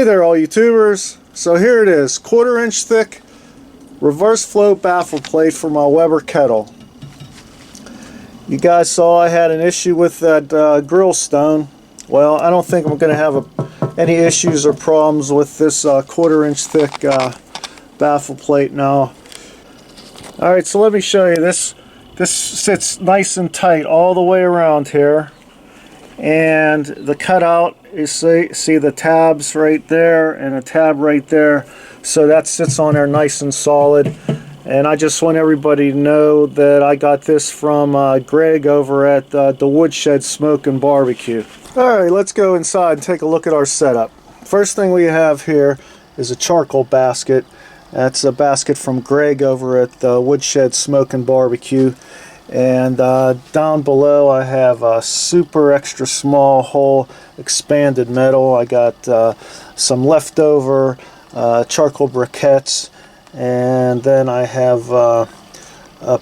Hey there all YouTubers. So here it is, 1/4 inch thick reverse flow baffle plate for my Weber kettle. You guys saw I had an issue with that grill stone. Well, I don't think I'm going to have any issues or problems with this 1/4 inch thick baffle plate now. Alright, so let me show you this. This sits nice and tight all the way around here. And the cutout, you see the tabs right there and a tab right there, so that sits on there nice and solid. And I just want everybody to know that I got this from Greg over at the Woodshed Smoke and Barbecue. Alright, let's go inside and take a look at our setup. First thing we have here is a charcoal basket. That's a basket from Greg over at the Woodshed Smoke and Barbecue. And down below I have a super extra small hole expanded metal. I got some leftover charcoal briquettes, and then I have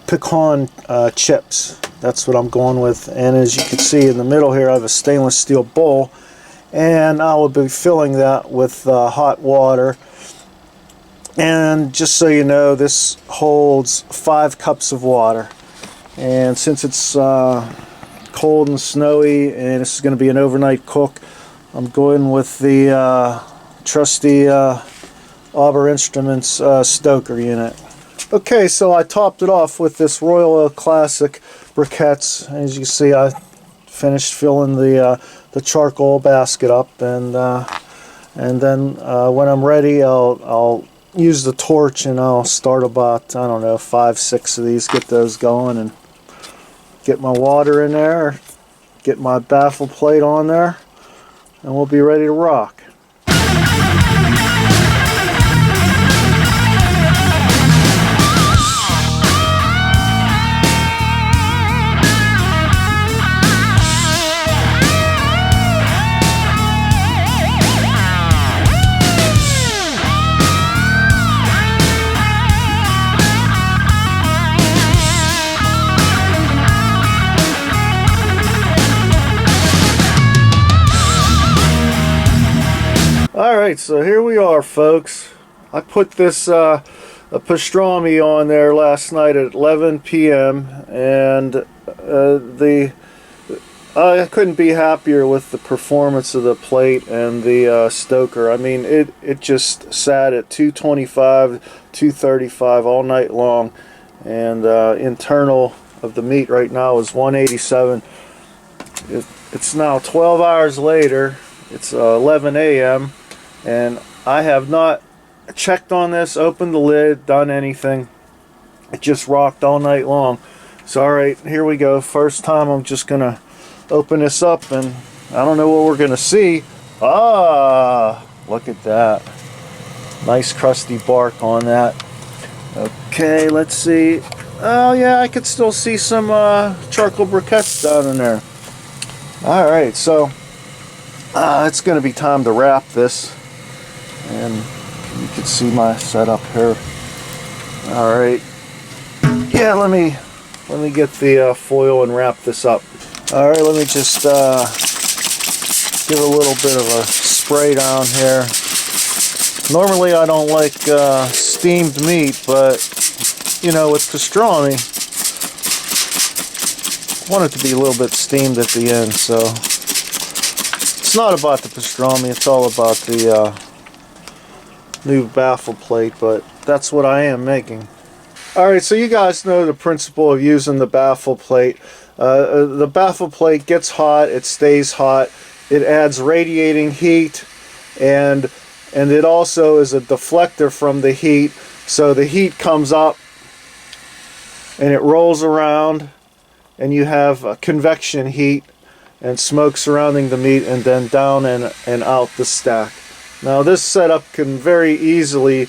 pecan chips. That's what I'm going with. And as you can see in the middle here, I have a stainless steel bowl, and I will be filling that with hot water. And just so you know, this holds 5 cups of water. And since it's cold and snowy and this is going to be an overnight cook, I'm going with the trusty Auber Instruments stoker unit. Okay, so I topped it off with this Royal Oak Classic briquettes. As you see, I finished filling the charcoal basket up, and then when I'm ready, I'll use the torch and I'll start about, I don't know, 5-6 of these, get those going, and get my water in there, get my baffle plate on there, and we'll be ready to rock. Alright, so here we are, folks. I put this a pastrami on there last night at 11 p.m. and I couldn't be happier with the performance of the plate and the stoker. I mean, it just sat at 225, 235 all night long, and internal of the meat right now is 187. It's now 12 hours later. It's 11 a.m. and I have not checked on this, opened the lid, done anything. It just rocked all night long. So alright, here we go. First time I'm just gonna open this up, and I don't know what we're gonna see. Ah, look at that. Nice crusty bark on that. Okay, let's see. Oh yeah, I could still see some charcoal briquettes down in there. Alright, so it's going to be time to wrap this, and you can see my setup here. Alright, yeah, let me get the foil and wrap this up. Alright, let me just give a little bit of a spray down here. Normally I don't like steamed meat, but you know, with pastrami I want it to be a little bit steamed at the end, so it's not about the pastrami, it's all about the new baffle plate, but that's what I am making. Alright, so you guys know the principle of using the baffle plate. The baffle plate gets hot, it stays hot, it adds radiating heat, and it also is a deflector from the heat, so the heat comes up and it rolls around, and you have convection heat and smoke surrounding the meat, and then down and out the stack. Now this setup can very easily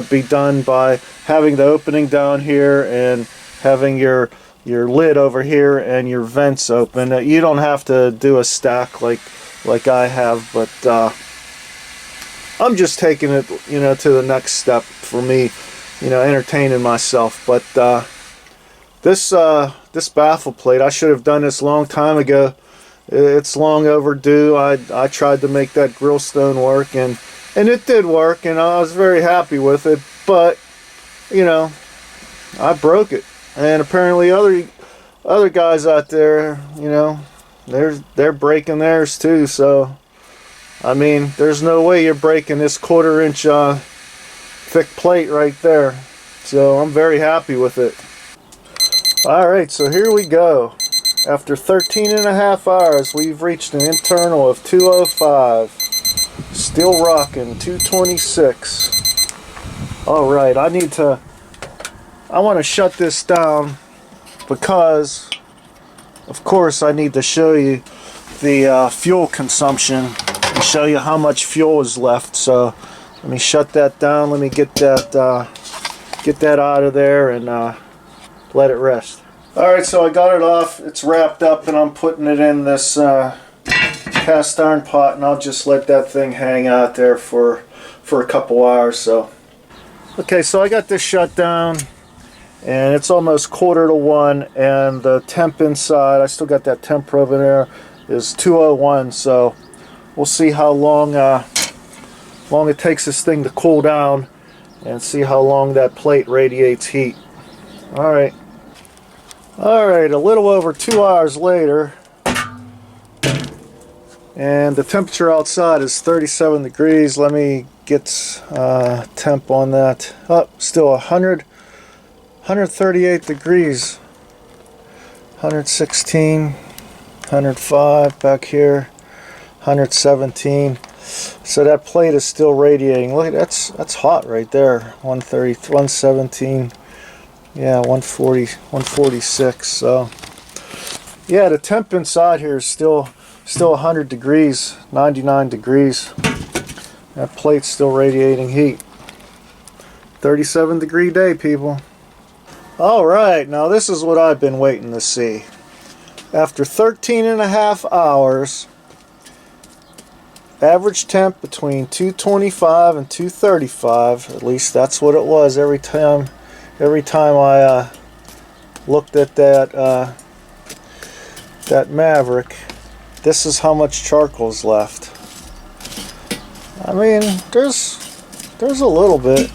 be done by having the opening down here and having your lid over here and your vents open. You don't have to do a stack like I have, but I'm just taking it, you know, to the next step for me, you know, entertaining myself. But this baffle plate, I should have done this a long time ago. It's long overdue. I tried to make that grill stone work, and And it did work, and I was very happy with it, but you know, I broke it. And apparently other guys out there, you know, they're breaking theirs too. So I mean, there's no way you're breaking this 1/4 inch thick plate right there. So I'm very happy with it. Alright, so here we go. After 13.5 hours, we've reached an internal of 205. Still rocking 226. Alright, I want to shut this down because, of course, I need to show you the fuel consumption and show you how much fuel is left. So let me shut that down. Let me get that out of there and let it rest. Alright, so I got it off. It's wrapped up and I'm putting it in this cast iron pot, and I'll just let that thing hang out there for a couple hours. So okay, so I got this shut down and it's almost 1/4 to 1, and the temp inside, I still got that temp probe in there, is 201. So we'll see how long it takes this thing to cool down and see how long that plate radiates heat. Alright, a little over 2 hours later, and the temperature outside is 37 degrees. Let me get temp on that. Oh, still 138 degrees. 116, 105 back here, 117. So that plate is still radiating. Look, that's hot right there. 130, 117. Yeah, 140, 146. So yeah, the temp inside here is still 100 degrees, 99 degrees. That plate's still radiating heat. 37-degree day, people. Alright, now this is what I've been waiting to see. After 13.5 hours, average temp between 225 and 235. At least that's what it was every time I looked at that Maverick. This is how much charcoal's left. I mean, there's a little bit.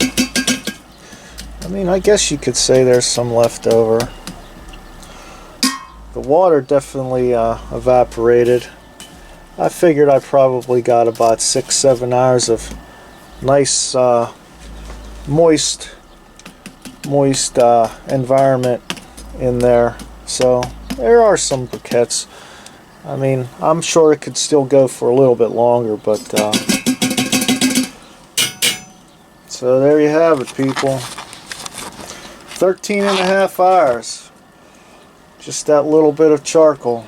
I mean, I guess you could say there's some left over. The water definitely evaporated. I figured I probably got about 6-7 hours of nice moist environment in there. So there are some briquettes. I mean, I'm sure it could still go for a little bit longer, but so there you have it, people. 13.5 hours. Just that little bit of charcoal.